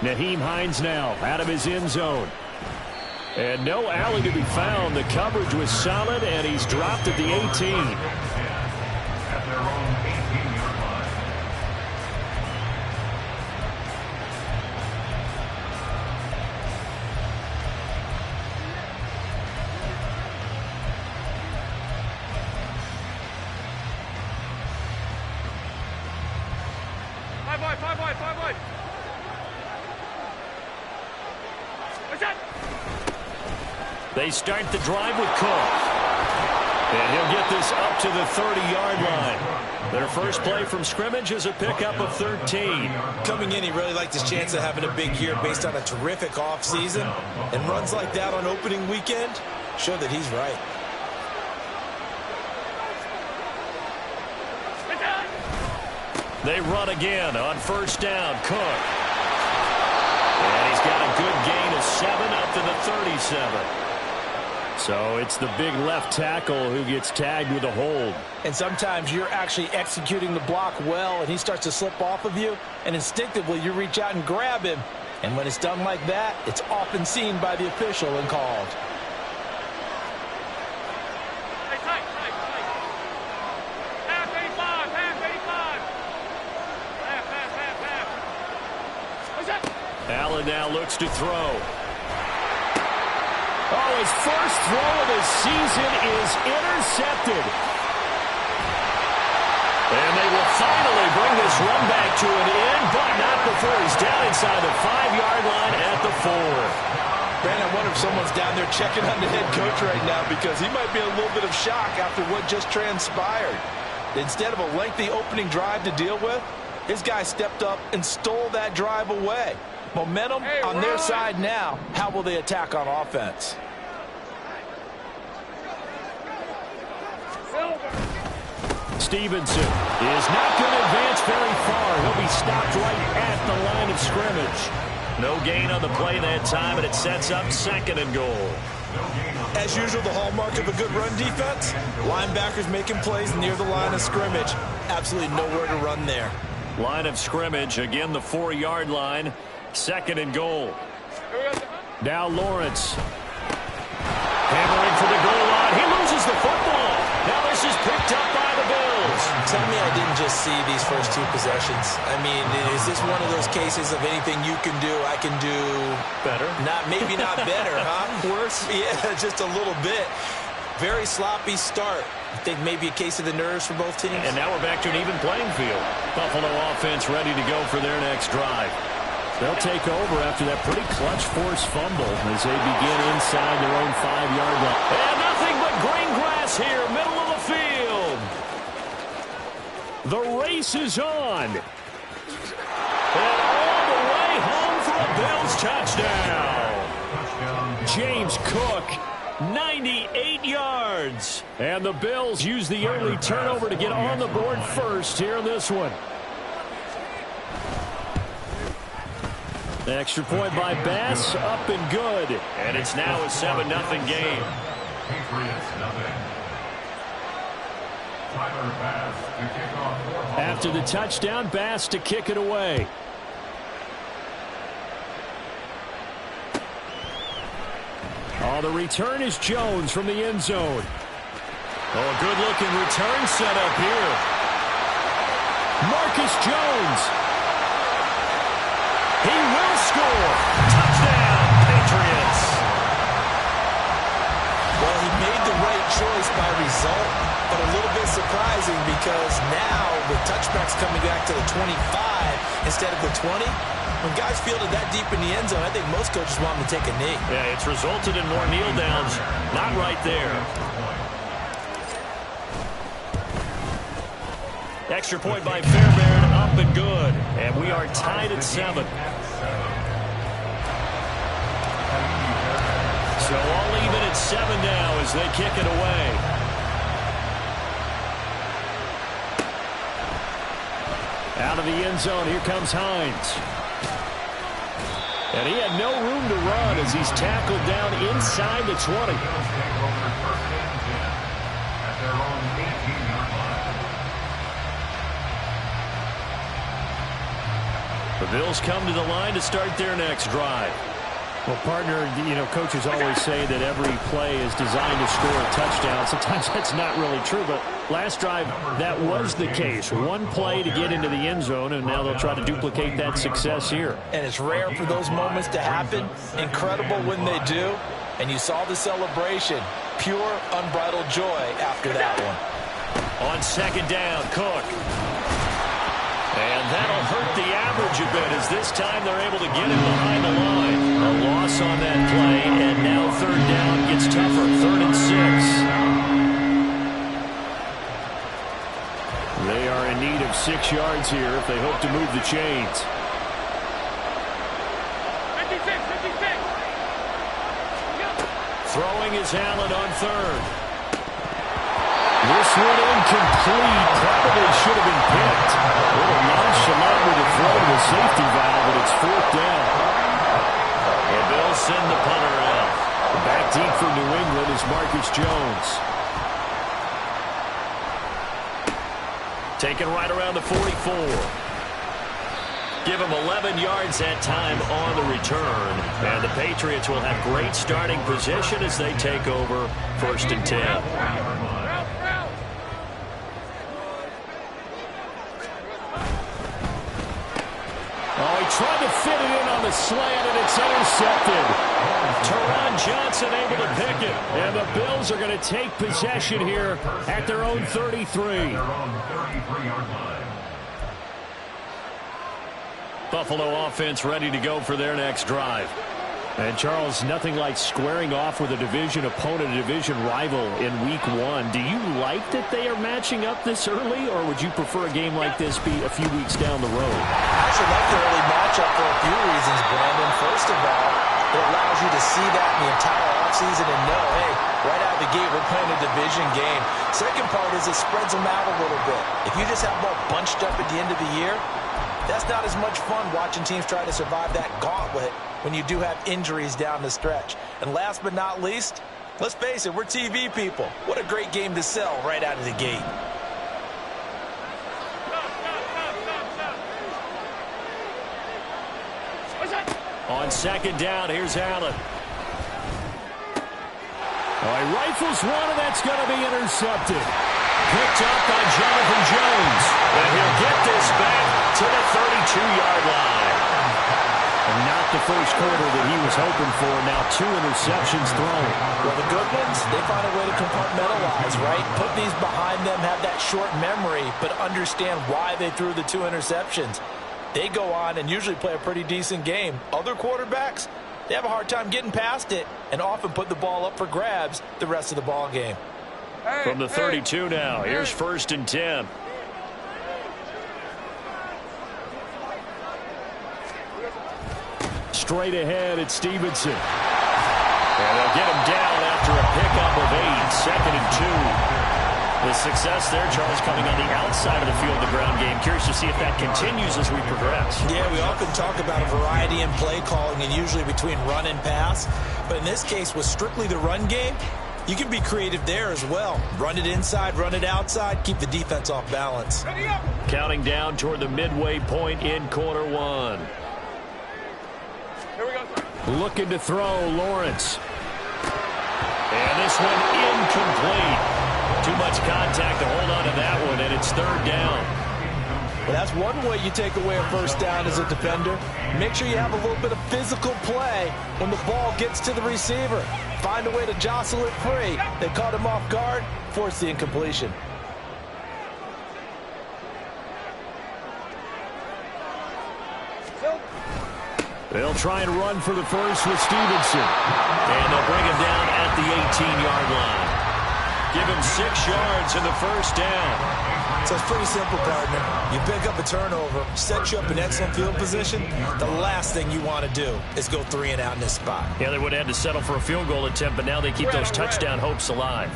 Naheem Hines now out of his end zone. And no alley to be found. The coverage was solid, and he's dropped at the 18. At their own 18-yard line. Five wide. They start the drive with Cook. And he'll get this up to the 30-yard line. Their first play from scrimmage is a pickup of 13. Coming in, he really liked his chance of having a big year based on a terrific offseason. And runs like that on opening weekend show that he's right. They run again on first down. Cook. And he's got a good gain of 7 up to the 37. So it's the big left tackle who gets tagged with a hold. And sometimes you're actually executing the block well, and he starts to slip off of you, and instinctively you reach out and grab him. And when it's done like that, it's often seen by the official and called. Allen now looks to throw. Oh, his first throw of the season is intercepted. And they will finally bring this run back to an end, but not before he's down inside the 5-yard line at the 4. Brandon, I wonder if someone's down there checking on the head coach right now, because he might be in a little bit of shock after what just transpired. Instead of a lengthy opening drive to deal with, his guy stepped up and stole that drive away. Momentum on their side now. How will they attack on offense? Stevenson is not going to advance very far. He'll be stopped right at the line of scrimmage. No gain on the play that time, and it sets up 2nd and goal. As usual, the hallmark of a good run defense, linebackers making plays near the line of scrimmage. Absolutely nowhere to run there. Line of scrimmage, again the 4-yard line. 2nd and goal. Now Lawrence. Hammering for the goal line. He loses the football. Now this is picked up by the Bills. Tell me I didn't just see these first 2 possessions. I mean, is this one of those cases of anything you can do, I can do better? Maybe not better, huh? Worse? Yeah, just a little bit. Very sloppy start. I think maybe a case of the nerves for both teams. And now we're back to an even playing field. Buffalo offense ready to go for their next drive. They'll take over after that pretty clutch forced fumble as they begin inside their own 5-yard line. And nothing but green grass here, middle of the field. The race is on. And all the way home for a Bills touchdown. James Cook, 98 yards. And the Bills use the early turnover to get on the board first here in this one. Extra point by Bass, up and good. And it's now a 7-0 game. After the touchdown, Bass to kick it away. Oh, the return is Jones from the end zone. Oh, good-looking return set up here. Marcus Jones. He will score. Touchdown, Patriots. Well, he made the right choice by result, but a little bit surprising because now with touchbacks coming back to the 25 instead of the 20, when guys fielded that deep in the end zone, I think most coaches want them to take a knee. Yeah, it's resulted in more kneel downs. Not right there. Extra point by Fairbairn, up and good. And we are tied at 7. So all even at 7 now as they kick it away. Out of the end zone, here comes Hines. And he had no room to run as he's tackled down inside the 20. The Bills come to the line to start their next drive. Well, partner, coaches always say that every play is designed to score a touchdown. Sometimes that's not really true, but last drive, that was the case. One play to get into the end zone, and now they'll try to duplicate that success here. And it's rare for those moments to happen. Incredible when they do. And you saw the celebration. Pure, unbridled joy after that one. On second down, Cook. And that'll hurt the average a bit as this time they're able to get him behind the line. A loss on that play, and now third down gets tougher. 3rd and 6. They are in need of 6 yards here if they hope to move the chains. 56. Throwing is Allen on 3rd. This one incomplete. Probably should have been picked. A little nonchalant with the throw to the safety valve, but it's 4th down. And they'll send the punter out. Back deep for New England is Marcus Jones. Taken right around the 44. Give him 11 yards that time on the return. And the Patriots will have great starting position as they take over 1st and 10. Oh, he tried to fit it in on the slant, and it's intercepted. Teron Johnson able to pick it. And the Bills are going to take possession here at their own 33. Their own 33-yard line. Buffalo offense ready to go for their next drive. And, Charles, nothing like squaring off with a division opponent, a division rival in Week 1. Do you like that they are matching up this early, or would you prefer a game like this be a few weeks down the road? I actually like the early matchup for a few reasons, Brandon. First of all, it allows you to see that in the entire offseason and know, hey, right out of the gate, we're playing a division game. Second part is it spreads them out a little bit. If you just have them all bunched up at the end of the year, that's not as much fun watching teams try to survive that gauntlet when you do have injuries down the stretch. And last but not least, let's face it, we're TV people. What a great game to sell right out of the gate. On second down, here's Allen. Oh, he rifles one, and that's going to be intercepted. Picked up by Jonathan Jones. And he'll get this back to the 32-yard line. And not the first quarter that he was hoping for. Now 2 interceptions thrown. Well, the good ones, they find a way to compartmentalize, right? Put these behind them, have that short memory, but understand why they threw the 2 interceptions. They go on and usually play a pretty decent game. Other quarterbacks, they have a hard time getting past it and often put the ball up for grabs the rest of the ball game. From the 32 now, here's 1st and 10. Straight ahead at Stevenson. And they'll get him down after a pickup of 8. 2nd and 2. The success there, Charles, coming on the outside of the field, the ground game. Curious to see if that continues as we progress. Yeah, we often talk about a variety in play calling and usually between run and pass. But in this case, with strictly the run game, you can be creative there as well. Run it inside, run it outside, keep the defense off balance. Counting down toward the midway point in quarter 1. Here we go. Looking to throw, Lawrence. And this one incomplete. Too much contact to hold on to that one, and it's 3rd down. Well, that's one way you take away a first down as a defender. Make sure you have a little bit of physical play when the ball gets to the receiver. Find a way to jostle it free. They caught him off guard, forced the incompletion. They'll try and run for the first with Stevenson. And they'll bring him down at the 18-yard line. Give him 6 yards in the first down. So it's pretty simple, partner. You pick up a turnover, set you up in excellent field position. The last thing you want to do is go 3 and out in this spot. Yeah, they would have had to settle for a field goal attempt, but now they keep those touchdown hopes alive.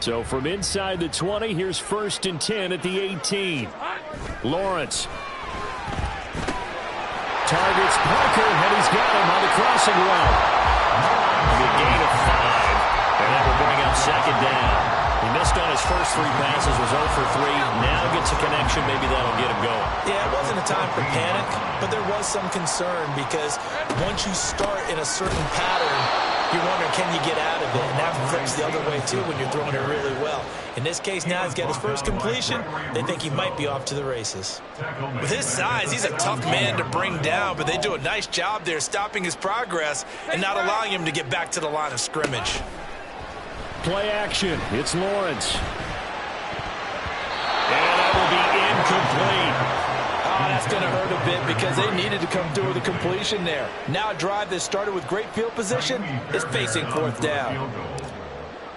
So from inside the 20, here's 1st and 10 at the 18. Lawrence. Targets Parker, and he's got him on the crossing route. A gain of 5, and that will bring up 2nd down. He Missed on his first 3 passes, was 0 for 3. Now gets a connection. Maybe that'll get him going. Yeah, it wasn't a time for panic, but there was some concern because once you start in a certain pattern, you're wondering, can you get out of it? And that flips the other way, too, when you're throwing it really well. In this case, now he's got his first completion. They think he might be off to the races. With his size, he's a tough man to bring down, but they do a nice job there stopping his progress and not allowing him to get back to the line of scrimmage. Play action. It's Lawrence. And that will be incomplete. Oh, that's going to hurt a bit because they needed to come through with a completion there. Now a drive that started with great field position is facing 4th down.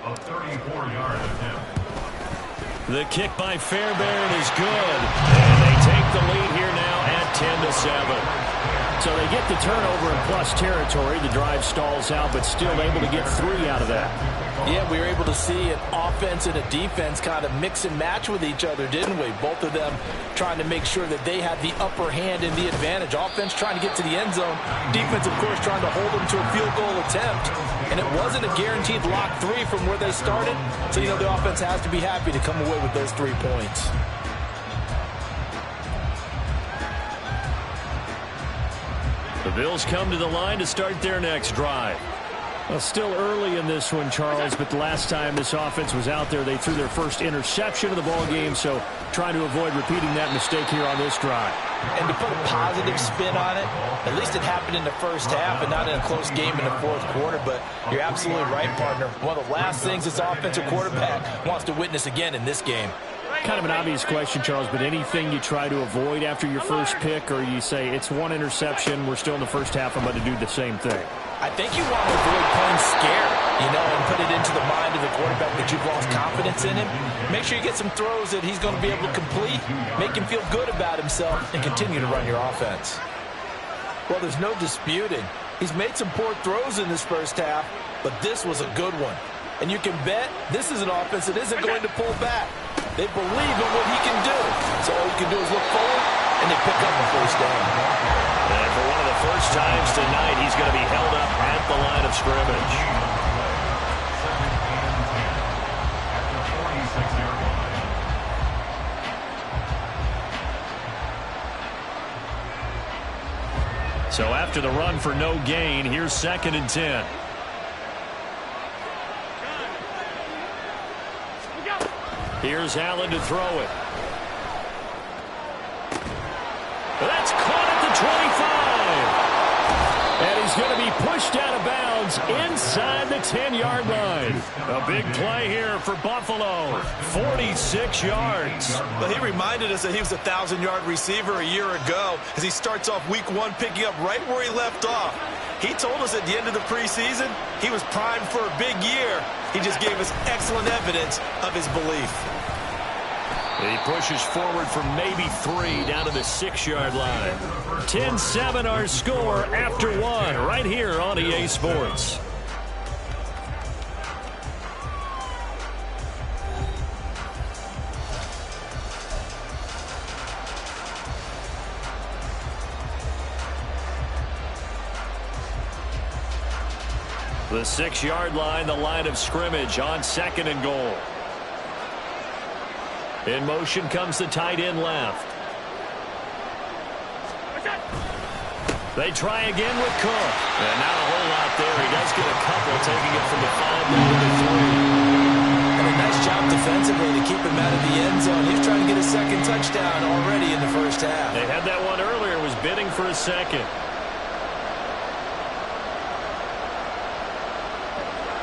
A 34-yard attempt. The kick by Fairbairn is good. And they take the lead here now at 10-7. So they get the turnover in plus territory. The drive stalls out, but still able to get 3 out of that. Yeah, we were able to see an offense and a defense kind of mix and match with each other, didn't we? Both of them trying to make sure that they had the upper hand and the advantage. Offense trying to get to the end zone. Defense, of course, trying to hold them to a field goal attempt. And it wasn't a guaranteed lock 3 from where they started. So, you know, the offense has to be happy to come away with those 3 points. The Bills come to the line to start their next drive. Well, still early in this one, Charles, but the last time this offense was out there, they threw their first interception of the ball game, so trying to avoid repeating that mistake here on this drive. And to put a positive spin on it, at least it happened in the first half and not in a close game in the 4th quarter, but you're absolutely right, partner. One of the last things this offensive quarterback wants to witness again in this game. Kind of an obvious question, Charles, but anything you try to avoid after your first pick, or you say it's 1 interception, we're still in the first half, I'm going to do the same thing? I think you want to avoid playing scared, you know, and put it into the mind of the quarterback that you've lost confidence in him. Make sure you get some throws that he's going to be able to complete, make him feel good about himself, and continue to run your offense. Well, there's no disputing. He's made some poor throws in this first half, but this was a good one. And you can bet this is an offense that isn't going to pull back. They believe in what he can do. So all you can do is look forward, and they pick up the first down. And for one of the first times tonight, he's going to be held up at the line of scrimmage. So after the run for no gain, here's 2nd and 10. Here's Allen to throw it. That's caught at the 25. And he's going to be pushed out of bounds inside the 10-yard line. A big play here for Buffalo. 46 yards. Well, he reminded us that he was a 1,000-yard receiver a year ago as he starts off week 1 picking up right where he left off. He told us at the end of the preseason he was primed for a big year. He just gave us excellent evidence of his belief. He pushes forward for maybe 3 down to the 6-yard line. 10-7 our score after 1 right here on EA Sports. The 6-yard line, the line of scrimmage on 2nd and goal. In motion comes the tight end left. They try again with Cook. And not a whole lot there. He does get a couple, taking it from the 5 down to the 3. And a nice job defensively to keep him out of the end zone. He's trying to get a 2nd touchdown already in the first half. They had that one earlier, was bidding for a 2nd.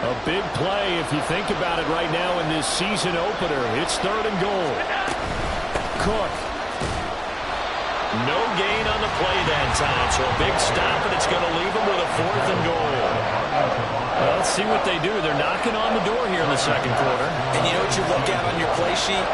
A big play if you think about it right now in this season opener. It's 3rd and goal. Cook. No gain on the play that time, so a big stop, and it's going to leave him with a 4th and goal. Well, let's see what they do. They're knocking on the door here in the 2nd quarter. And you know what you look at on your play sheet?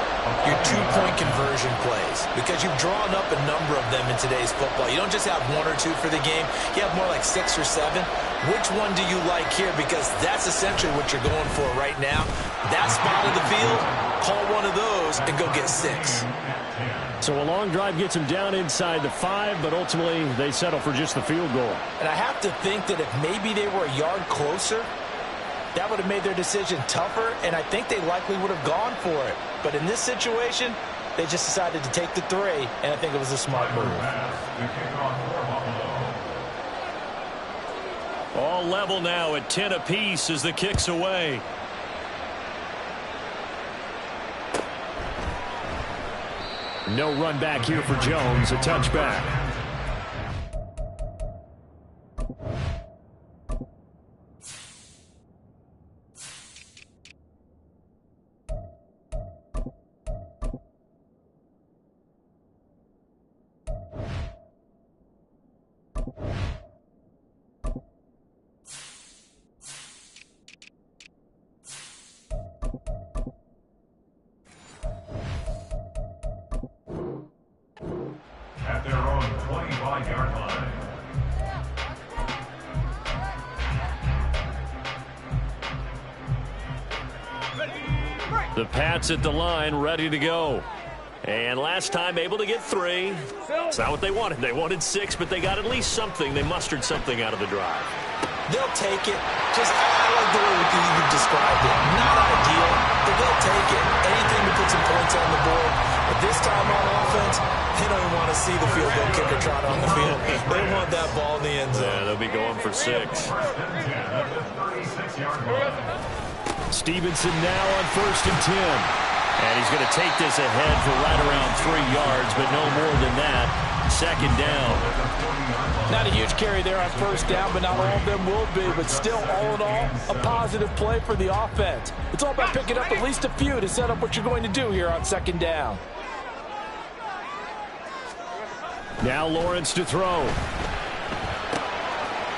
Your 2-point conversion plays. Because you've drawn up a number of them in today's football. You don't just have 1 or 2 for the game. You have more like 6 or 7. Which one do you like here? Because that's essentially what you're going for right now. That spot of the field, call one of those and go get 6. So a long drive gets them down inside the 5, but ultimately they settle for just the field goal. And I have to think that if maybe they were a yard closer, That would have made their decision tougher, and I think they likely would have gone for it. But in this situation, they just decided to take the 3, and I think it was a smart move. All level now at 10 apiece as the kick's away. No run back here for Jones, a touchback. At their own 25-yard line. The Pats at the line, ready to go. And last time able to get 3. It's not what they wanted. They wanted 6, but they got at least something. They mustered something out of the drive. They'll take it. Just, I like the way you described it. Not ideal, but they'll take it. Anything to put some points on the board. But this time on offense, they don't even want to see the field goal kicker trot on the field. They want that ball in the end zone. Yeah, they'll be going for 6. Stevenson now on 1st and 10. And he's going to take this ahead for right around 3 yards, but no more than that. 2nd down. Not a huge carry there on 1st down, but not all of them will be. But still, all in all, a positive play for the offense. It's all about picking up at least a few to set up what you're going to do here on 2nd down. Now Lawrence to throw.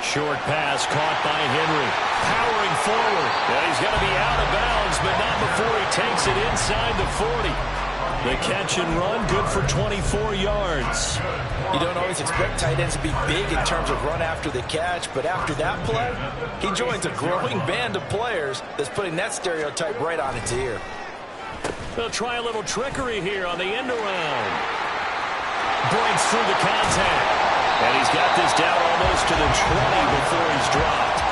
Short pass caught by Henry. Powering forward. And he's going to be out of bounds, but not before he takes it inside the 40. The catch and run, good for 24 yards. You don't always expect tight ends to be big in terms of run after the catch, but after that play, he joins a growing band of players that's putting that stereotype right on its ear. They'll try a little trickery here on the end around. Breaks through the contact. And he's got this down almost to the 20 before he's dropped.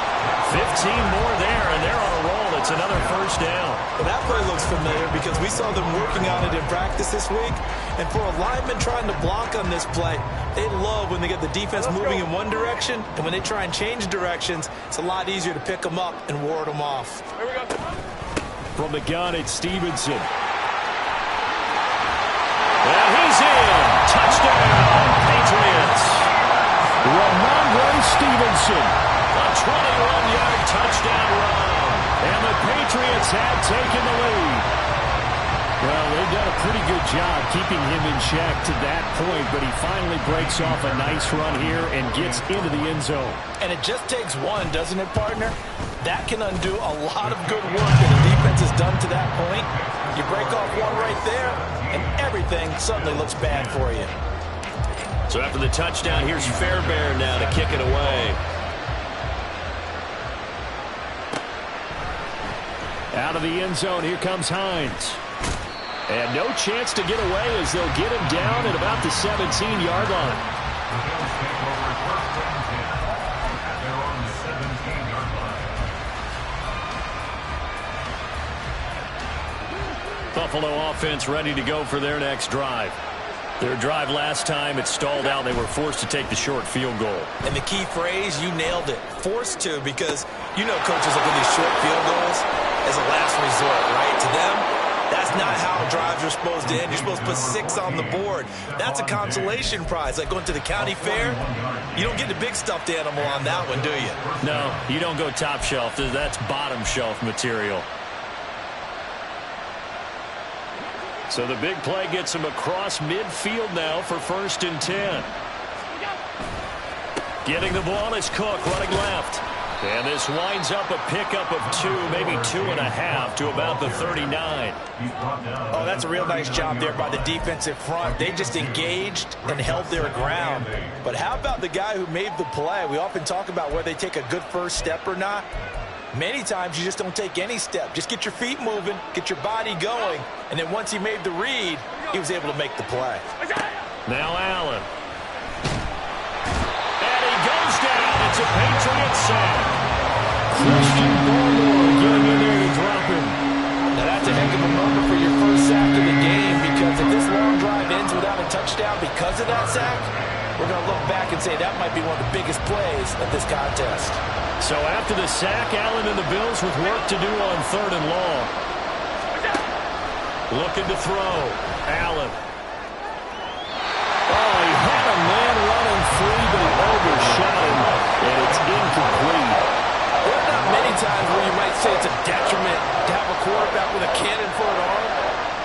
15 more there, and they're on a roll. It's another 1st down. Well, that play looks familiar because we saw them working on it in practice this week. And for a lineman trying to block on this play, they love when they get the defense moving in one direction. And when they try and change directions, it's a lot easier to pick them up and ward them off. Here we go. From the gun, it's Stevenson. And he's in. Touchdown, Patriots. Ramondre Stevenson. A 21-yard touchdown run. And the Patriots have taken the lead. Well, they've done a pretty good job keeping him in check to that point, but he finally breaks off a nice run here and gets into the end zone. And it just takes one, doesn't it, partner? That can undo a lot of good work that the defense has done to that point. You break off one right there, and everything suddenly looks bad for you. So after the touchdown, here's Fairbairn now to kick it away. Out of the end zone, here comes Hines. And no chance to get away as they'll get him down at about the 17-yard line. Buffalo offense ready to go for their next drive. Their drive last time, it stalled out. They were forced to take the short field goal. And the key phrase, you nailed it, forced to, because you know coaches look at these short field goals as a last resort, right? To them, that's not how drives are supposed to end. You're supposed to put 6 on the board. That's a consolation prize, like going to the county fair. You don't get the big stuffed animal on that one, do you? No, you don't go top shelf. That's bottom shelf material. So the big play gets him across midfield now for 1st and 10. Getting the ball is Cook running left. And this winds up a pickup of 2, maybe 2.5 to about the 39. Oh, that's a real nice job there by the defensive front. They just engaged and held their ground. But how about the guy who made the play? We often talk about whether they take a good first step or not. Many times you just don't take any step. Just get your feet moving, get your body going, and then once he made the read, he was able to make the play. Now Allen. And he goes down. It's a Patriot sack. Christian Barmore getting in there to drop him. Now that's a heck of a moment for your first sack of the game, because if this long drive ends without a touchdown because of that sack, we're going to look back and say that might be one of the biggest plays of this contest. So after the sack, Allen and the Bills with work to do on 3rd and long. Looking to throw. Allen. Oh, he had a man running free, but he overshot him, and it's incomplete. There are not many times where you might say it's a detriment to have a quarterback with a cannon for an arm,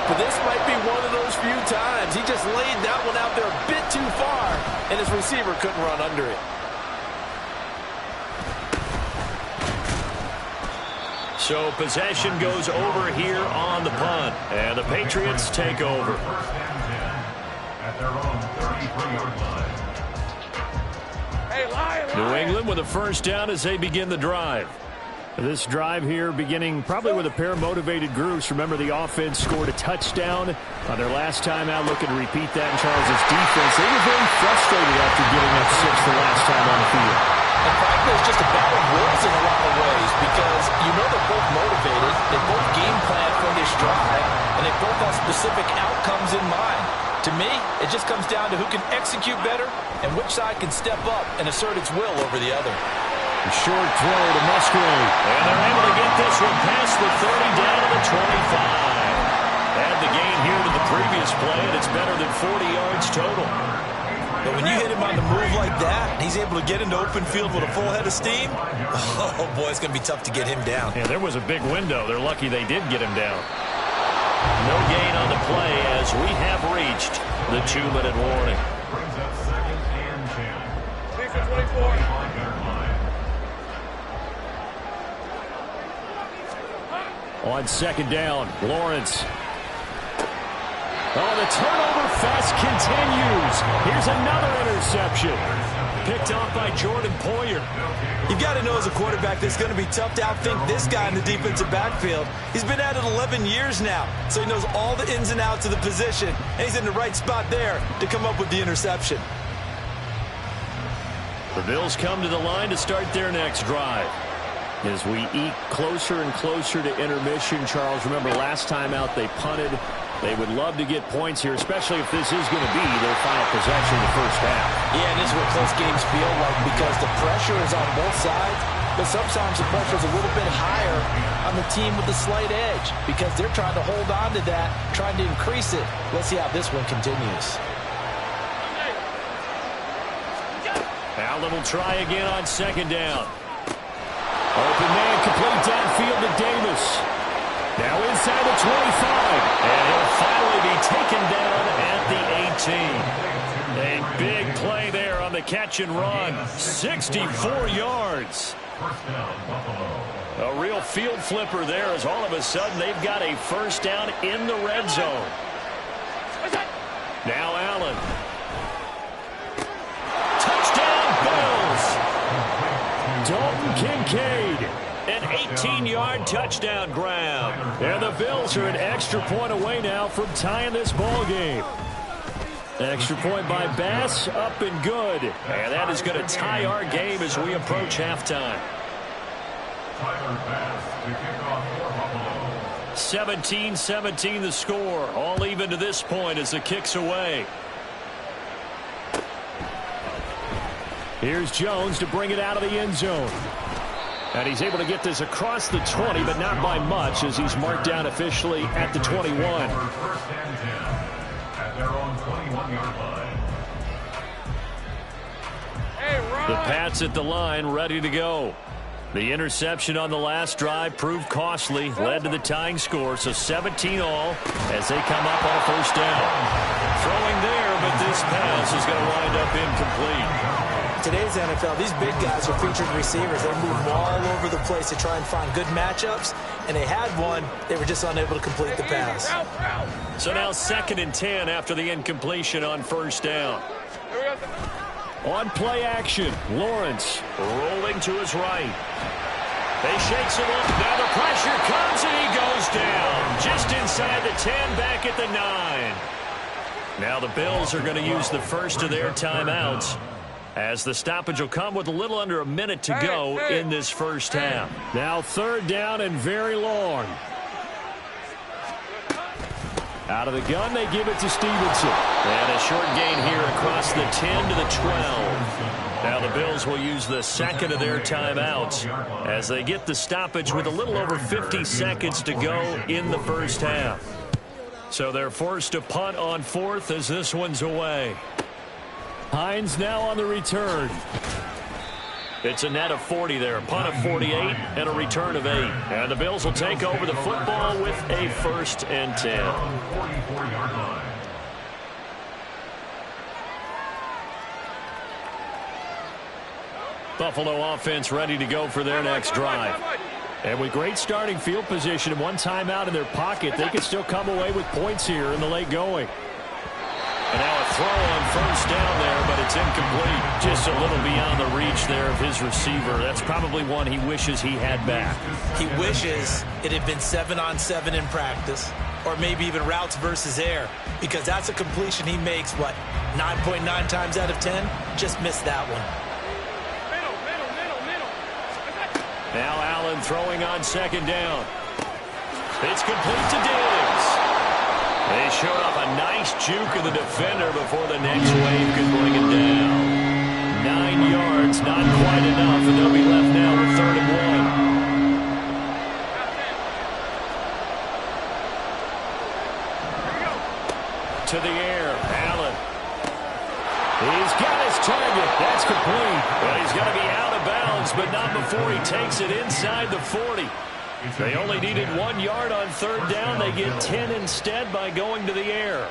but this might be one of those few times. He just laid that one out there a bit too far, and his receiver couldn't run under it. So possession goes over here on the punt, and the Patriots take over. First and 10 at their own 33-yard line. Hey, Lion, New Lion. England with a first down as they begin the drive. This drive here beginning probably with a pair of motivated groups. Remember, the offense scored a touchdown on their last time out. Looking to repeat that in Charles' defense. They were very frustrated after giving up 6 the last time on the field. And frankly, it's just a battle of wills in a lot of ways, because you know they're both motivated, they both game plan for this drive, and they both have specific outcomes in mind. To me, it just comes down to who can execute better and which side can step up and assert its will over the other. A short throw to Musgrave. And they're able to get this one past the 30 down to the 25. Add the gain here to the previous play, and it's better than 40 yards total. But when you hit him on the move like that, he's able to get into open field with a full head of steam, oh boy, it's going to be tough to get him down. Yeah, there was a big window. They're lucky they did get him down. No gain on the play as we have reached the 2-minute warning. Brings up 2nd and 10. 6 and 24. 25-yard line. On 2nd down, Lawrence. Oh, the turnover fest continues. Here's another interception. Picked off by Jordan Poyer. You've got to know as a quarterback that it's going to be tough to outthink this guy in the defensive backfield. He's been at it 11 years now, so he knows all the ins and outs of the position, and he's in the right spot there to come up with the interception. The Bills come to the line to start their next drive. As we eat closer and closer to intermission, Charles, remember last time out they punted. They would love to get points here, especially if this is going to be their final possession in the first half. Yeah, and this is what close games feel like, because the pressure is on both sides, but sometimes the pressure is a little bit higher on the team with the slight edge, because they're trying to hold on to that, trying to increase it. Let's see how this one continues. Allen will try again on 2nd down. Open man, complete downfield to Davis. Now inside the 25. And he'll finally be taken down at the 18. A big play there on the catch and run. 64 yards. First down, Buffalo. A real field flipper there, as all of a sudden they've got a first down in the red zone. Now Allen. Touchdown Bills. Dalton Kincaid. An 18-yard touchdown grab. And the Bills are an extra point away now from tying this ball game. Extra point by Bass, up and good. And that is going to tie our game as we approach halftime. Tyler Bass to kick off for Buffalo. 17-17 the score. All even to this point as the kick's away. Here's Jones to bring it out of the end zone. And he's able to get this across the 20, but not by much, as he's marked down officially at the 21. First and 10 at their own 21-yard line. Hey, Ron. The Pats at the line, ready to go. The interception on the last drive proved costly, led to the tying score, so 17 all as they come up on a first down. Throwing there, but this pass is going to wind up incomplete. Today's NFL, these big guys are featured receivers. They move all over the place to try and find good matchups, and they had one. They were just unable to complete the pass. So now 2nd and 10 after the incompletion on first down. On play action, Lawrence rolling to his right. They shakes him up. Now the pressure comes, and he goes down. Just inside the 10, back at the 9. Now the Bills are going to use the first of their timeouts. as the stoppage will come with a little under a minute to go in this first half. Now 3rd down and very long. Out of the gun, they give it to Stevenson. And a short gain here across the 10 to the 12. Now the Bills will use the second of their timeouts as they get the stoppage with a little over 50 seconds to go in the first half. So they're forced to punt on 4th as this one's away. Hines now on the return. It's a net of 40 there. Punt of 48 and a return of 8. And the Bills will take over the football with a 1st and 10. Buffalo offense ready to go for their next drive. And with great starting field position and one timeout in their pocket, they can still come away with points here in the late going. And now a throw on 1st down there, but it's incomplete. Just a little beyond the reach there of his receiver. That's probably one he wishes he had back. He wishes it had been 7-on-7 in practice, or maybe even routes versus air, because that's a completion he makes, what, 9.9 times out of 10? Just missed that one. Now Allen throwing on 2nd down. It's complete to Diggs. They showed off a nice juke of the defender before the next wave could bring him down. 9 yards, not quite enough, and they'll be left now with 3rd and 1. To the air, Allen. He's got his target. That's complete. Well, he's going to be out of bounds, but not before he takes it inside the 40. They only needed 1 yard on 3rd down. They get 10 instead by going to the air.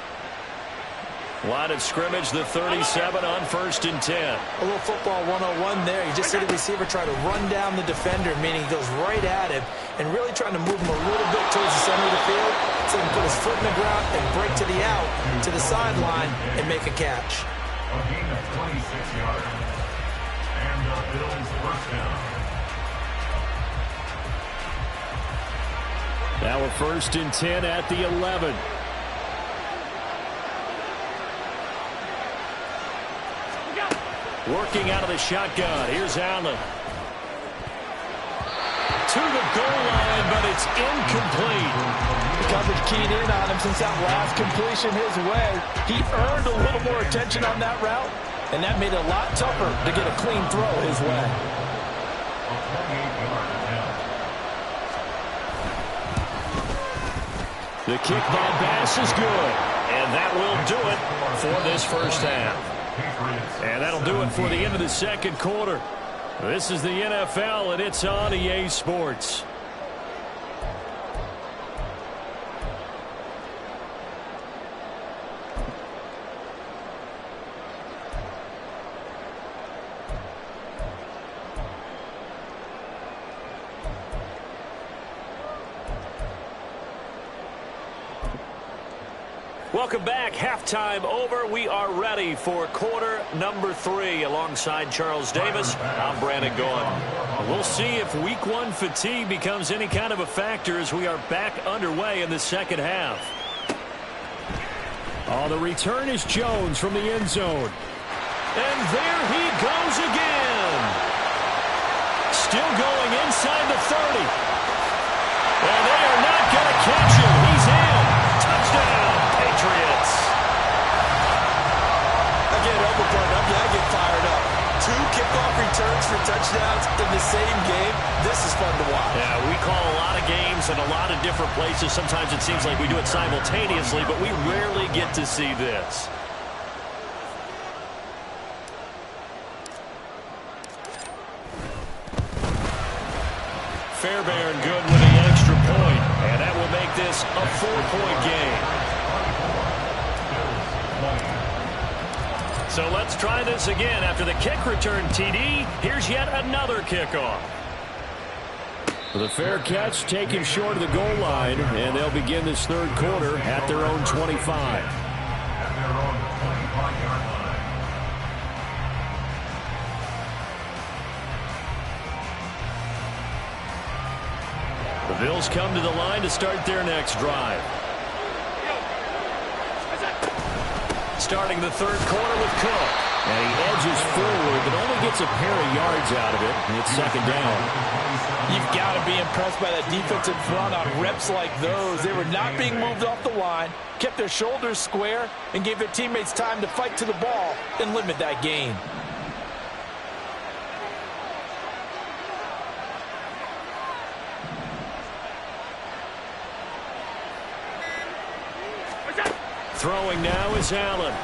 Line of scrimmage, the 37 on 1st and 10. A little football 101 there. You just see the receiver try to run down the defender, meaning he goes right at him and really trying to move him a little bit towards the center of the field so he can put his foot in the ground and break to the out, to the sideline, and make a catch. A gain of 26 yards. And the Bills' 1st down. Now a 1st and 10 at the 11. Working out of the shotgun. Here's Allen. To the goal line, but it's incomplete. The coverage keyed in on him since that last completion his way. He earned a little more attention on that route, and that made it a lot tougher to get a clean throw his way. A 28-yard attempt. The kick by Bass is good. And that will do it for this first half. And that'll do it for the end of the 2nd quarter. This is the NFL, and it's on EA Sports. Welcome back. Halftime over. We are ready for quarter number 3. Alongside Charles Davis, I'm Brandon Gaughan. We'll see if week 1 fatigue becomes any kind of a factor as we are back underway in the 2nd half. On the return is Jones from the end zone. And there he goes again. Still going inside the 30. And they are not going to catch him. He's in. Touchdown. Patriots. Again, overblown up. Yeah, I get fired up. 2 kickoff returns for touchdowns in the same game. This is fun to watch. Yeah, we call a lot of games in a lot of different places. Sometimes it seems like we do it simultaneously, but we rarely get to see this. Fairbairn good with the extra point, and that will make this a 4-point game. So let's try this again. After the kick return TD, here's yet another kickoff. The fair catch taken short of the goal line, and they'll begin this 3rd quarter at their own 25. At their own 25-yard line. The Bills come to the line to start their next drive. Starting the 3rd quarter with Cook. And he edges forward, but only gets a pair of yards out of it. And it's second down. You've got to be impressed by that defensive front on reps like those. They were not being moved off the line, kept their shoulders square, and gave their teammates time to fight to the ball and limit that gain. Throwing now is Allen.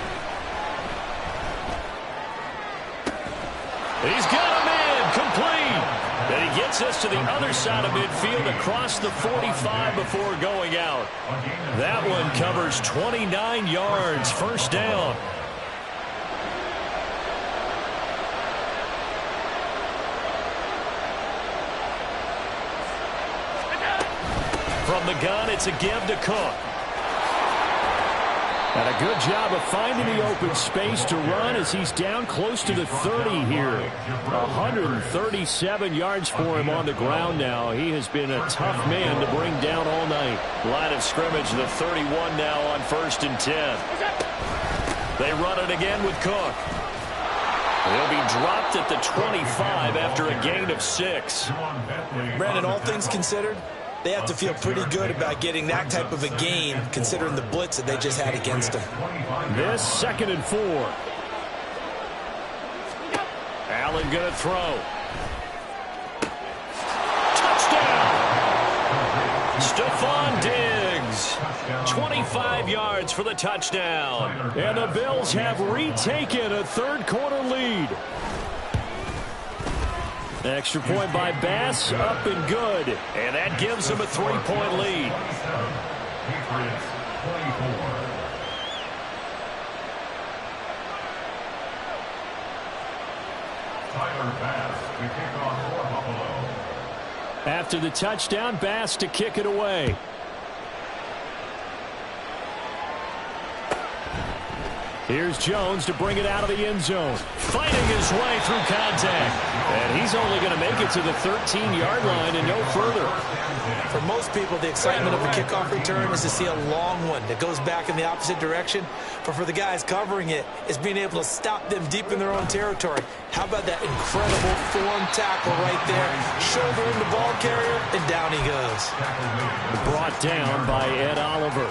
He's got him in, complete. And he gets us to the other side of midfield across the 45 before going out. That one covers 29 yards, first down. From the gun, it's a give to Cook. And a good job of finding the open space to run as he's down close to the 30 here. 137 yards for him on the ground now. He has been a tough man to bring down all night. Line of scrimmage, the 31 now on 1st and 10. They run it again with Cook. He'll be dropped at the 25 after a gain of 6. Brandon, all things considered, they have to feel pretty good about getting that type of a gain, considering the blitz that they just had against them. This 2nd and 4. Allen going to throw. Touchdown! Stephon Diggs. 25 yards for the touchdown. And the Bills have retaken a third-quarter lead. Extra point by Bass, up and good. And that gives them a 3-point lead. After the touchdown, Bass to kick it away. Here's Jones to bring it out of the end zone. Fighting his way through contact. And he's only going to make it to the 13-yard line and no further. For most people, the excitement of a kickoff return is to see a long one that goes back in the opposite direction. But for the guys covering it, it's being able to stop them deep in their own territory. How about that incredible form tackle right there? Shoulder in the ball carrier, and down he goes. Brought down by Ed Oliver.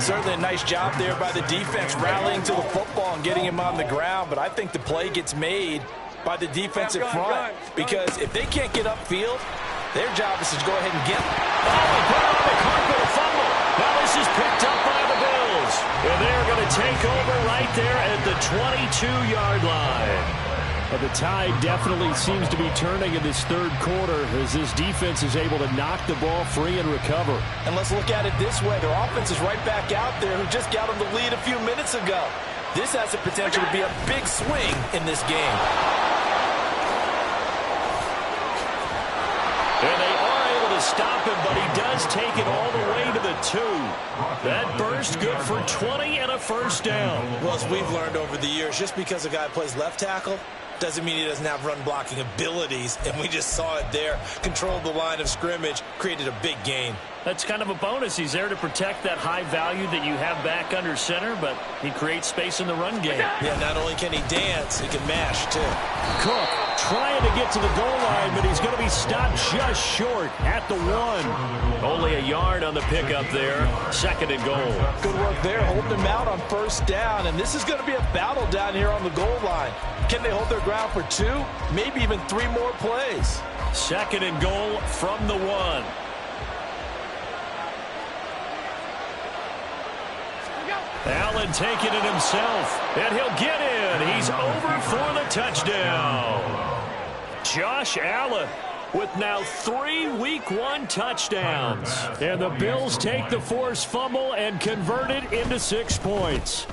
Certainly a nice job there by the defense rallying to the football and getting him on the ground. But I think the play gets made by the defensive front, because if they can't get upfield, their job is to go ahead and get it. Oh, he put on the carpet, a fumble. Now this is picked up by the Bills. And they're going to take over right there at the 22-yard line. But the tide definitely seems to be turning in this third quarter as this defense is able to knock the ball free and recover. And let's look at it this way. Their offense is right back out there who just got them the lead a few minutes ago. This has the potential to be a big swing in this game. And they are able to stop him, but he does take it all the way to the 2. That burst good for 20 and a first down. Well, as we've learned over the years, just because a guy plays left tackle doesn't mean he doesn't have run blocking abilities, and we just saw it there. Controlled the line of scrimmage, created a big gain. That's kind of a bonus. He's there to protect that high value that you have back under center, but he creates space in the run game. Yeah, not only can he dance, he can mash, too. Cook trying to get to the goal line, but he's going to be stopped just short at the 1. Only a yard on the pickup there. 2nd and goal. Good work there, holding him out on first down, and this is going to be a battle down here on the goal line. Can they hold their ground for 2, maybe even 3 more plays? 2nd and goal from the 1. Allen taking it himself, and he'll get in. He's over for the touchdown. Josh Allen with now 3 Week 1 touchdowns. And the Bills take the forced fumble and convert it into 6 points.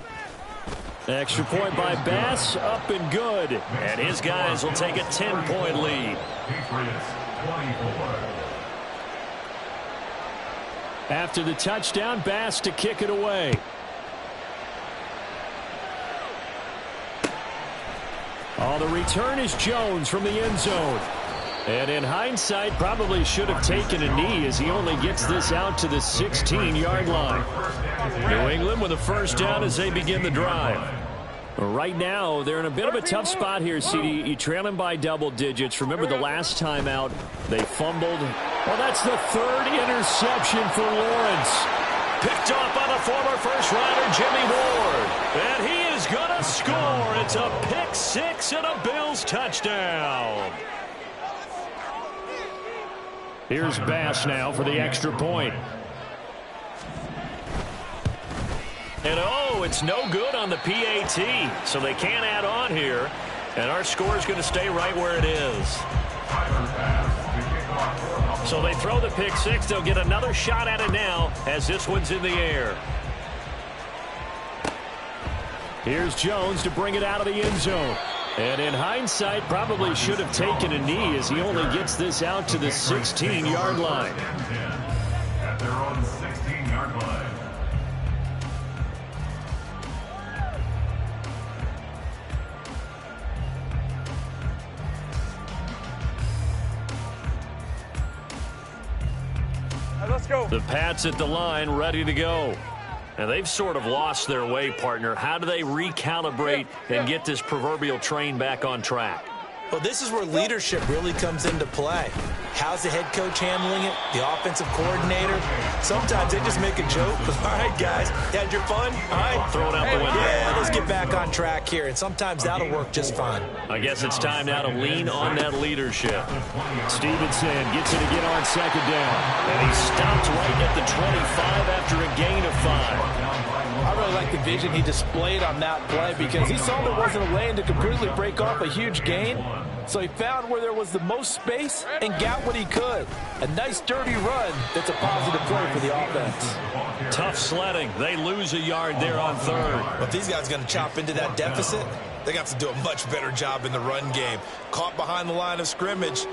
Extra point by Bass, up and good. And his guys will take a 10-point lead. After the touchdown, Bass to kick it away. Oh, the return is Jones from the end zone. And in hindsight, probably should have taken a knee as he only gets this out to the 16-yard line. New England with a first down as they begin the drive. Right now, they're in a bit of a tough spot here, CD. You trail them by double digits. Remember the last time out, they fumbled. Well, that's the third interception for Lawrence. Picked off by the former first-rounder Jimmy Ward. And he is going to score. It's a pick six and a Bills touchdown. Here's Bass now for the extra point. And oh, it's no good on the PAT. So they can't add on here. And our score is going to stay right where it is. So they throw the pick six. They'll get another shot at it now as this one's in the air. Here's Jones to bring it out of the end zone. And in hindsight, probably should have taken a knee as he only gets this out to the 16-yard line. At their own 16-yard line. Let's go. The Pats at the line, ready to go. And they've sort of lost their way, partner. How do they recalibrate and get this proverbial train back on track? Well, this is where leadership really comes into play. How's the head coach handling it? The offensive coordinator? Sometimes they just make a joke. All right, guys, you had your fun? All right. Throw it out the window. Yeah, let's get back on track here. And sometimes that'll work just fine. I guess it's time now to lean on that leadership. Stevenson gets it again on second down. And he stopped right at the 25 after a gain of 5. I really like the vision he displayed on that play because he saw there wasn't a lane to completely break off a huge gain. So he found where there was the most space and got what he could. A nice dirty run that's a positive play for the offense. Tough sledding. They lose a yard there on third. But if these guys are going to chop into that deficit, they're going to have to do a much better job in the run game. Caught behind the line of scrimmage.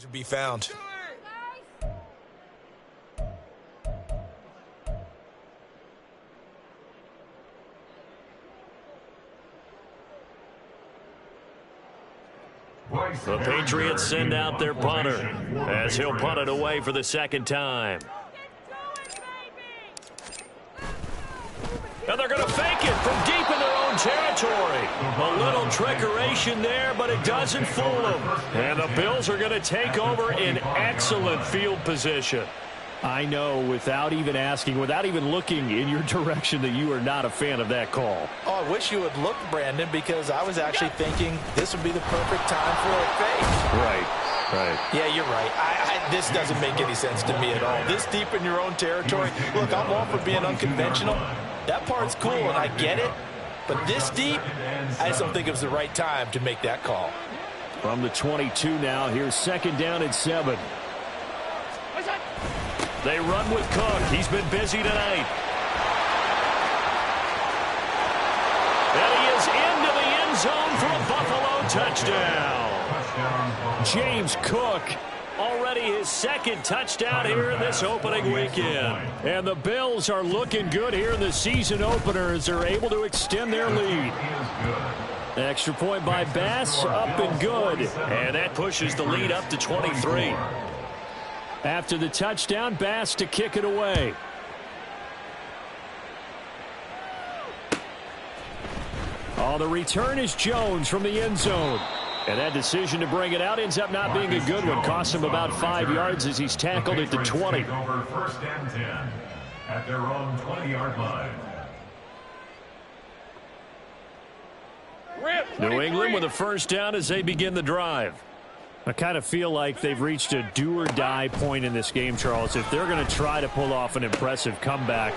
To be found. The Patriots send out their punter as he'll punt it away for the second time. And they're going to fake it from deep in their own territory. A little trickeration there, but it doesn't fool them. And the Bills are going to take over in excellent field position. I know, without even asking, without even looking in your direction, that you are not a fan of that call. Oh, I wish you would look, Brandon, because I was actually thinking this would be the perfect time for a fake. Right. Yeah, you're right. This doesn't make any sense to me at all. This deep in your own territory. Look, I'm all for being unconventional. That part's cool, and I get it. But this deep, I just don't think it was the right time to make that call. From the 22 now, here's second down and 7. They run with Cook. He's been busy tonight. And he is into the end zone for a Buffalo touchdown. James Cook, already his second touchdown here in this opening weekend. And the Bills are looking good here in the season opener as they're able to extend their lead. Extra point by Bass, up and good. And that pushes the lead up to 23. After the touchdown, Bass to kick it away. Oh, the return is Jones from the end zone. And that decision to bring it out ends up not being a good one. Costs him about 5 yards as he's tackled at the 20. Over first and 10 at their own 20-yard line. New England with a first down as they begin the drive. I kind of feel like they've reached a do-or-die point in this game, Charles. If they're going to try to pull off an impressive comeback,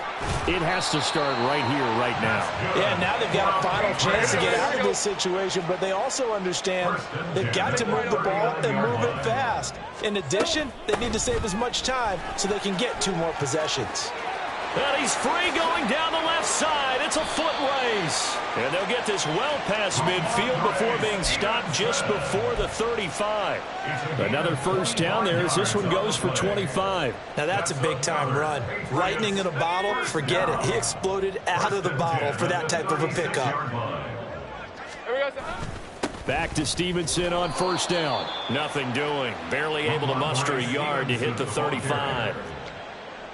it has to start right here, right now. Yeah, now they've got a final chance to get out of this situation, but they also understand they've got to move the ball and move it fast. In addition, they need to save as much time so they can get 2 more possessions. And he's free going down the left side. It's a foot race. And they'll get this well past midfield before being stopped just before the 35. Another first down there as this one goes for 25. Now that's a big-time run. Lightning in a bottle, forget it. He exploded out of the bottle for that type of a pickup. Back to Stevenson on first down. Nothing doing. Barely able to muster a yard to hit the 35.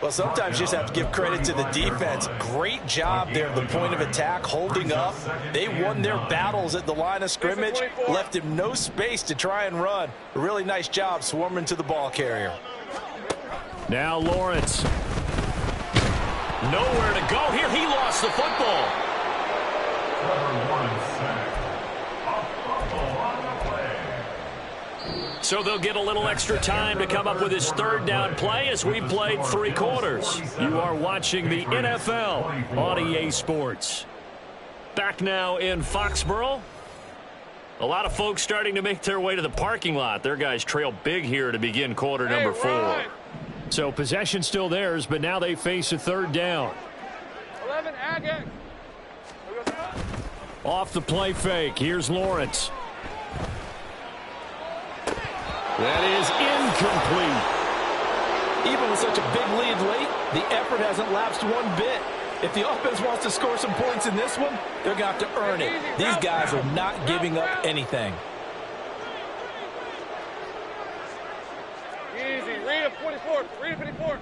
Well, sometimes you just have to give credit to the defense. Great job there at the point of attack, holding up. They won their battles at the line of scrimmage, left him no space to try and run. A really nice job swarming to the ball carrier. Now Lawrence. Nowhere to go here. He lost the football. So they'll get a little extra time to come up with his third down play as we played 3 quarters. You are watching the NFL on EA Sports. Back now in Foxborough. A lot of folks starting to make their way to the parking lot. Their guys trail big here to begin quarter number 4. So possession still theirs, but now they face a third down. 11, Agate. Off the play fake. Here's Lawrence. That is incomplete. Even with such a big lead late, the effort hasn't lapsed one bit. If the offense wants to score some points in this one, they're going to have to earn it. These guys are not giving up anything. Easy. Read it 44. Read it 54.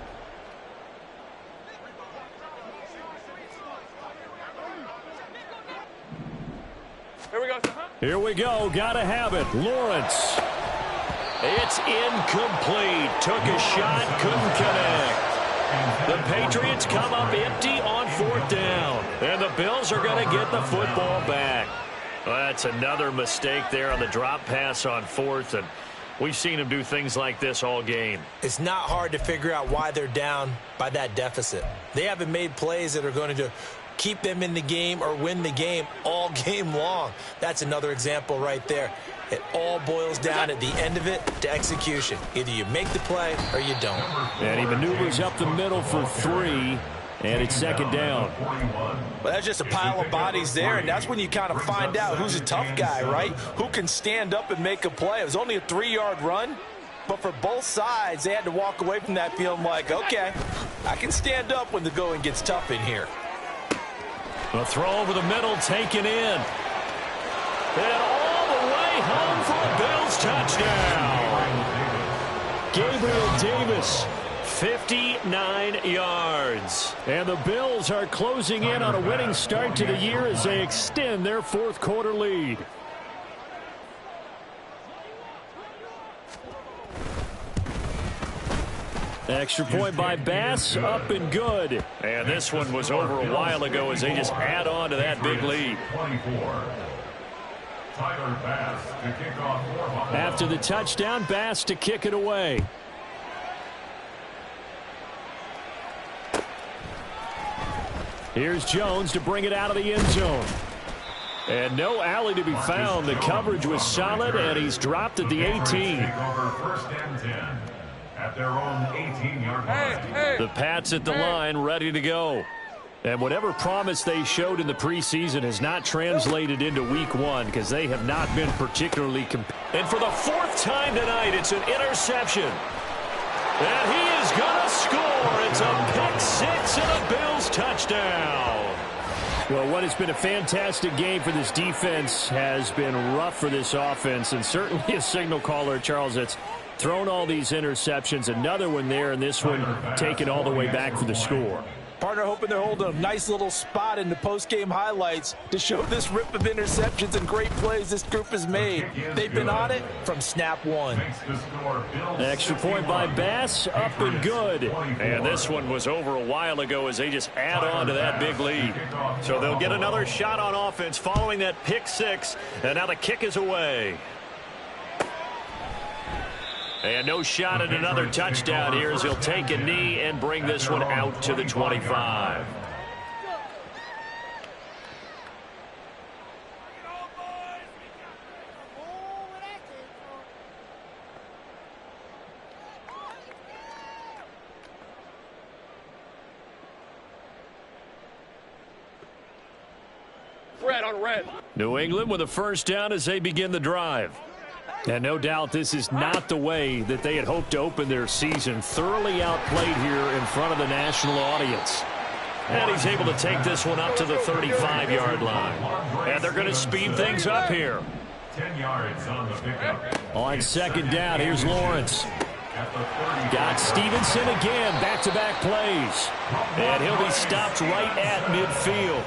Here we go. Here we go. Gotta have it. Lawrence. It's incomplete. Took a shot, couldn't connect. The Patriots come up empty on 4th down. And the Bills are going to get the football back. Well, that's another mistake there on the drop pass on 4th. And we've seen them do things like this all game. It's not hard to figure out why they're down by that deficit. They haven't made plays that are going to keep them in the game or win the game all game long. That's another example right there. It all boils down at the end of it to execution. Either you make the play or you don't. And he maneuvers up the middle for 3, and it's second down. Well, that's just a pile of bodies there, and that's when you kind of find out who's a tough guy, right? Who can stand up and make a play. It was only a 3-yard run, but for both sides, they had to walk away from that feeling like, okay, I can stand up when the going gets tough in here. The throw over the middle taken in. And all the way way home for a Bills touchdown. Gabriel Davis, 59 yards. And the Bills are closing in on a winning start to the year as they extend their fourth quarter lead. Extra point by Bass, up and good. And this one was over a while ago as they just add on to that big lead. 24. Tyler Bass to kick off for Buffalo. After the touchdown, Bass to kick it away. Here's Jones to bring it out of the end zone. And no alley to be found. The coverage was solid, and he's dropped at the 18. First and 10 at their own 18-yard line. The Pats at the line, ready to go. And whatever promise they showed in the preseason has not translated into week one because they have not been particularly competitive. And for the fourth time tonight, it's an interception. And he is going to score. It's a pick six and a Bills touchdown. Well, what has been a fantastic game for this defense has been rough for this offense, and certainly a signal caller, Charles, that's thrown all these interceptions. Another one there, and this one taken all the way back for the score. Partner hoping they're holding a nice little spot in the post-game highlights to show this rip of interceptions and great plays this group has made. They've been on it from snap one. Extra point by Bass, up and good. And this one was over a while ago as they just add on to that big lead. So they'll get another shot on offense following that pick six. And now the kick is away. And no shot at another touchdown here as he'll take a knee and bring this one out to the 25. Red on red. New England with a first down as they begin the drive. And no doubt this is not the way that they had hoped to open their season. Thoroughly outplayed here in front of the national audience. And he's able to take this one up to the 35-yard line. And they're going to speed things up here. 10 yards on the pickup. On second down, here's Lawrence. Got Stevenson again, back-to-back plays. And he'll be stopped right at midfield.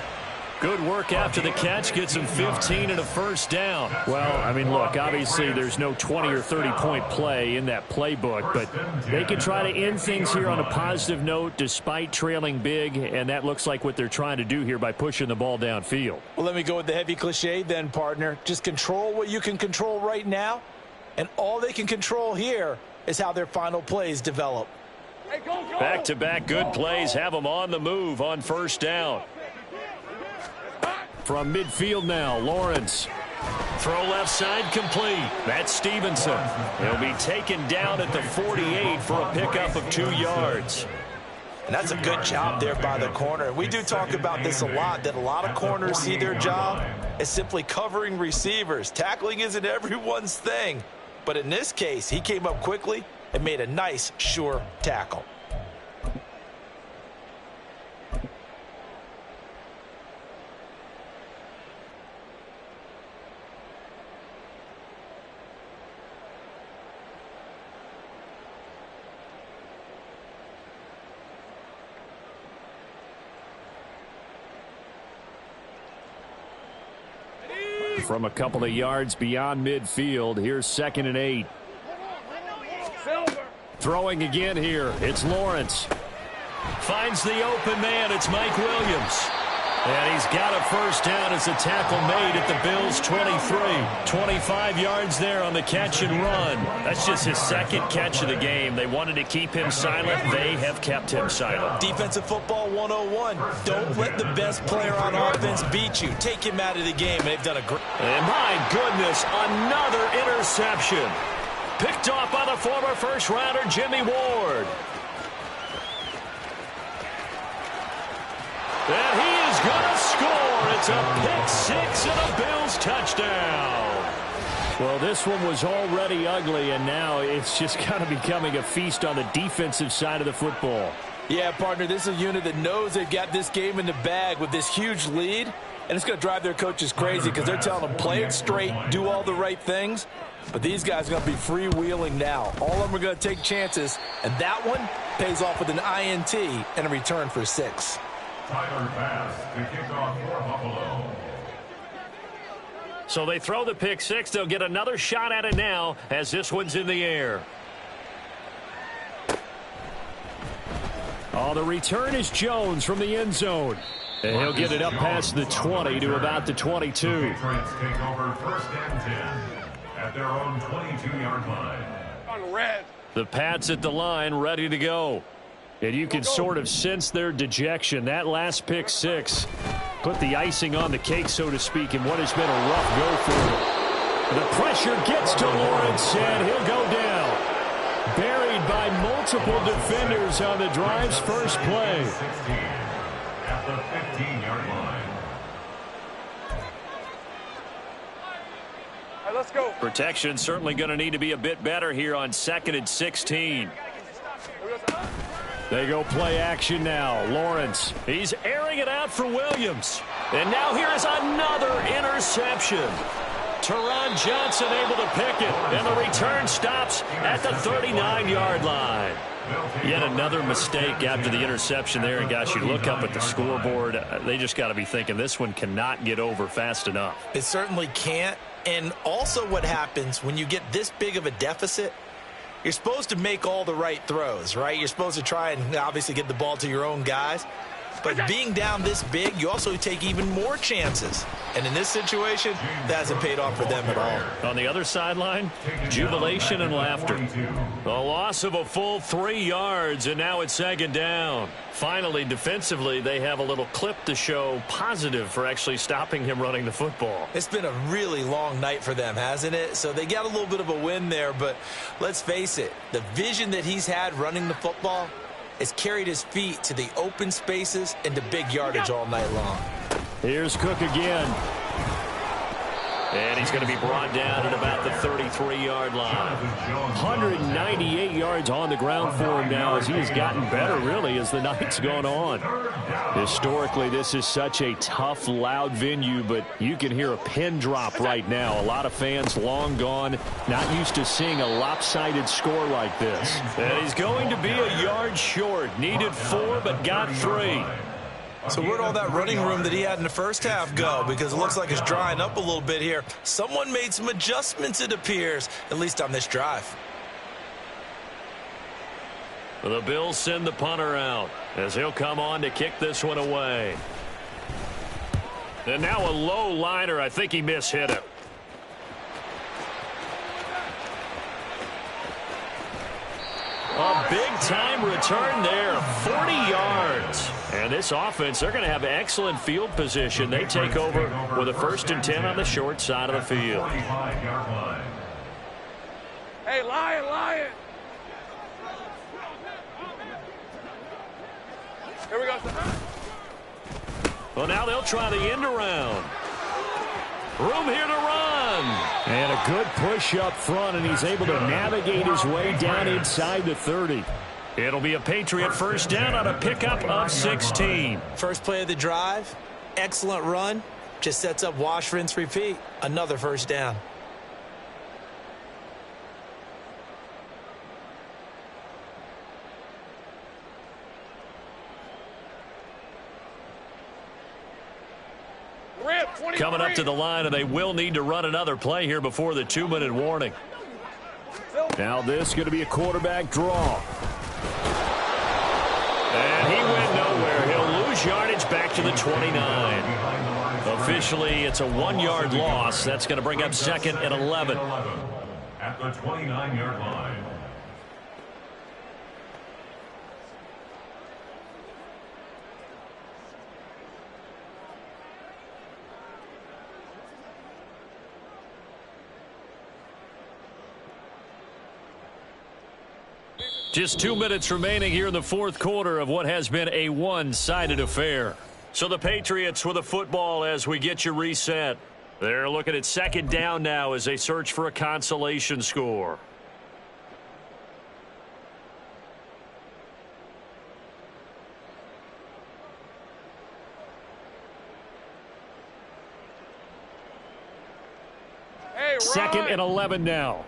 Good work after the catch, gets him 15 and a first down. Well, I mean, look, obviously there's no 20 or 30-point play in that playbook, but they can try to end things here on a positive note despite trailing big, and that looks like what they're trying to do here by pushing the ball downfield. Well, let me go with the heavy cliche then, partner. Just control what you can control right now, and all they can control here is how their final plays develop. Back-to-back good plays have them on the move on first down. From midfield now, Lawrence. Throw left side complete. That's Stevenson. He'll be taken down at the 48 for a pickup of 2 yards. And that's a good job there by the corner. We do talk about this a lot, that a lot of corners see their job as simply covering receivers. Tackling isn't everyone's thing. But in this case, he came up quickly and made a nice, sure tackle. From a couple of yards beyond midfield, here's 2nd and 8. Throwing again here, it's Lawrence. Finds the open man, it's Mike Williams. And he's got a first down as the tackle made at the Bills' 23. 25 yards there on the catch and run. That's just his second catch of the game. They wanted to keep him silent. They have kept him silent. Defensive football 101. Don't let the best player on offense beat you. Take him out of the game. They've done a great... And my goodness, another interception. Picked off by the former first-rounder Jimmy Ward. And he is going to score. It's a pick six and a Bills touchdown. Well, this one was already ugly, and now it's just kind of becoming a feast on the defensive side of the football. Yeah, partner, this is a unit that knows they've got this game in the bag with this huge lead, and it's going to drive their coaches crazy because they're telling them play it straight, do all the right things. But these guys are going to be freewheeling now. All of them are going to take chances, and that one pays off with an INT and a return for 6. Tyler Bass to kick off for Buffalo. So they throw the pick 6. They'll get another shot at it now as this one's in the air. Oh, the return is Jones from the end zone. And he'll get it up past the 20 to about the 22. The Patriots take over 1st and 10 at their own 22-yard line. On red. The Pats at the line ready to go. And you can sort of sense their dejection. That last pick 6 put the icing on the cake, so to speak, in what has been a rough go for them. The pressure gets to Lawrence, and he'll go down. Buried by multiple defenders on the drive's first play. 16 at the 15-yard line. All right, let's go. Protection certainly going to need to be a bit better here on 2nd and 16. They go play action now. Lawrence. He's airing it out for Williams. And now here is another interception. Teron Johnson able to pick it. And the return stops at the 39-yard line. Yet another mistake after the interception there. And, gosh, you look up at the scoreboard. They just got to be thinking this one cannot get over fast enough. It certainly can't. And also what happens when you get this big of a deficit, you're supposed to make all the right throws, right? You're supposed to try and obviously get the ball to your own guys. But being down this big, you also take even more chances. And in this situation, that hasn't paid off for them at all. On the other sideline, jubilation and laughter. A loss of a full 3 yards, and now it's 2nd down. Finally, defensively, they have a little clip to show positive for actually stopping him running the football. It's been a really long night for them, hasn't it? So they got a little bit of a win there, but let's face it, the vision that he's had running the football has carried his feet to the open spaces and to big yardage all night long. Here's Cook again. And he's going to be brought down at about the 33-yard line. 198 yards on the ground for him now as he has gotten better, really, as the night's gone on. Historically, this is such a tough, loud venue, but you can hear a pin drop right now. A lot of fans long gone, not used to seeing a lopsided score like this. And he's going to be a yard short. Needed 4, but got 3. So where'd all that running room that he had in the first half go? Because it looks like it's drying up a little bit here. Someone made some adjustments, it appears, at least on this drive. The Bills send the punter out as he'll come on to kick this one away. And now a low liner. I think he mishit it. A big-time return there, 40 yards. And this offense, they're going to have excellent field position. They take over with a 1st and 10 on the short side of the field. Hey, Lion. Here we go. Well, now they'll try the end around. Room here to run. And a good push up front, and he's able to navigate his way down inside the 30. It'll be a Patriot 1st down on a pickup of 16. First play of the drive, excellent run, just sets up wash, rinse, repeat. Another 1st down. Coming up to the line, and they will need to run another play here before the 2-minute warning. Now this is going to be a quarterback draw. And he went nowhere. He'll lose yardage back to the 29. Officially, it's a 1-yard loss. That's going to bring up 2nd and 11. At the 29-yard line. Just 2 minutes remaining here in the 4th quarter of what has been a one-sided affair. So the Patriots with a football as we get you reset. They're looking at 2nd down now as they search for a consolation score. 2nd and 11 now.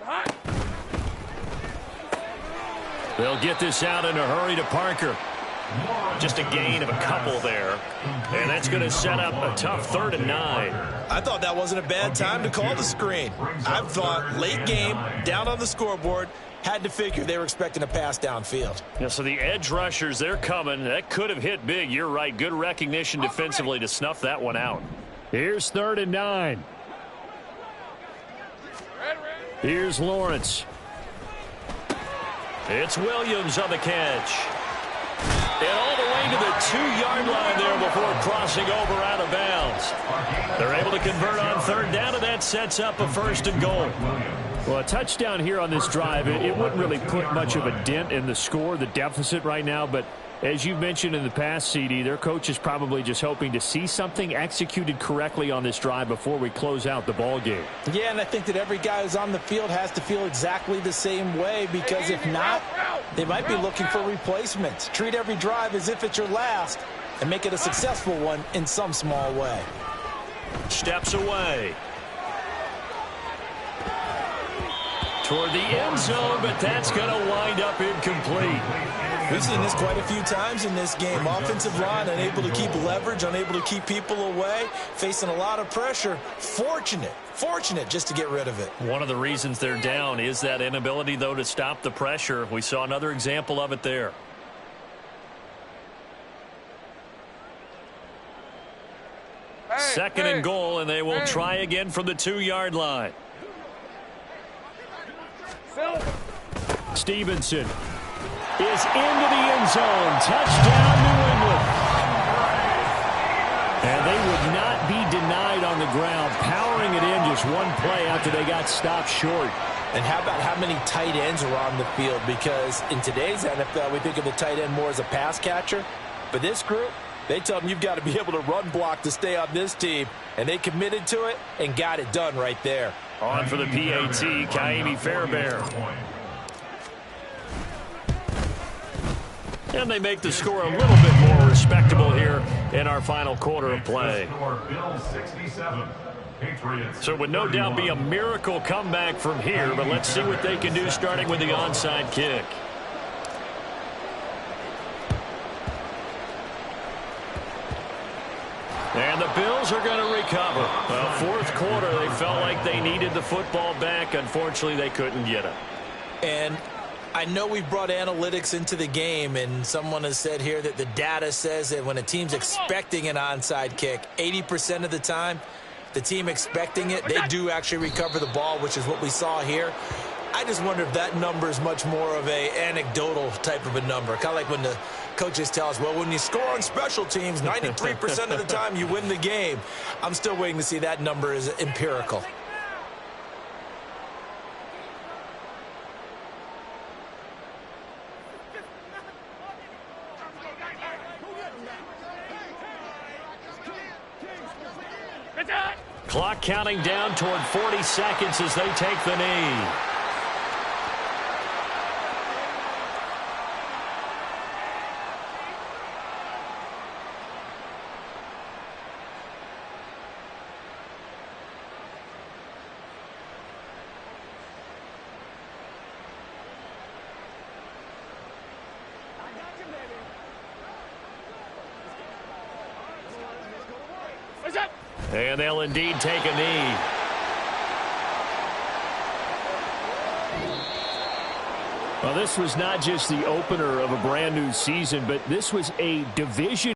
Hot. They'll get this out in a hurry to Parker. Just a gain of a couple there. And that's going to set up a tough 3rd and 9. I thought that wasn't a bad time to call the screen. I thought late game, down on the scoreboard, had to figure they were expecting a pass downfield. Yeah, so the edge rushers, they're coming. That could have hit big. You're right. Good recognition defensively to snuff that one out. Here's 3rd and 9. Here's Lawrence. It's Williams on the catch. And all the way to the 2-yard line there before crossing over out of bounds. They're able to convert on 3rd down, and that sets up a 1st and goal. Well, a touchdown here on this drive, it wouldn't really put much of a dent in the score, the deficit right now, but as you mentioned in the past, CD, their coach is probably just hoping to see something executed correctly on this drive before we close out the ball game. Yeah, and I think that every guy who's on the field has to feel exactly the same way, because if not, they might be looking for replacements. Treat every drive as if it's your last and make it a successful one in some small way. Steps away. Toward the end zone, but that's going to wind up incomplete. We've seen this quite a few times in this game. Offensive line unable to keep leverage, unable to keep people away, facing a lot of pressure. Fortunate just to get rid of it. One of the reasons they're down is that inability, though, to stop the pressure. We saw another example of it there. Hey, 2nd and goal, and they will try again from the 2-yard line. Stevenson is into the end zone. Touchdown, New England. And they would not be denied on the ground, powering it in just one play after they got stopped short. And how about how many tight ends are on the field? Because in today's NFL, we think of the tight end more as a pass catcher. But this group, they tell them you've got to be able to run block to stay on this team. And they committed to it and got it done right there. On for the PAT, Kaimi Fairbairn. And they make the score a little bit more respectable here in our final quarter of play. So it would no doubt be a miracle comeback from here, but let's see what they can do starting with the onside kick. And the Bills are going to recover. Well, 4th quarter, they felt like they needed the football back. Unfortunately, they couldn't get it. And I know we've brought analytics into the game, and someone has said here that the data says that when a team's expecting an onside kick, 80% of the time, the team expecting it, they do actually recover the ball, which is what we saw here. I just wonder if that number is much more of a anecdotal type of a number. Kind of like when the coaches tell us, well, when you score on special teams, 93% of the time you win the game. I'm still waiting to see that number is empirical. Clock counting down toward 40 seconds as they take the knee. And they'll indeed take a knee. Well, this was not just the opener of a brand new season, but this was a division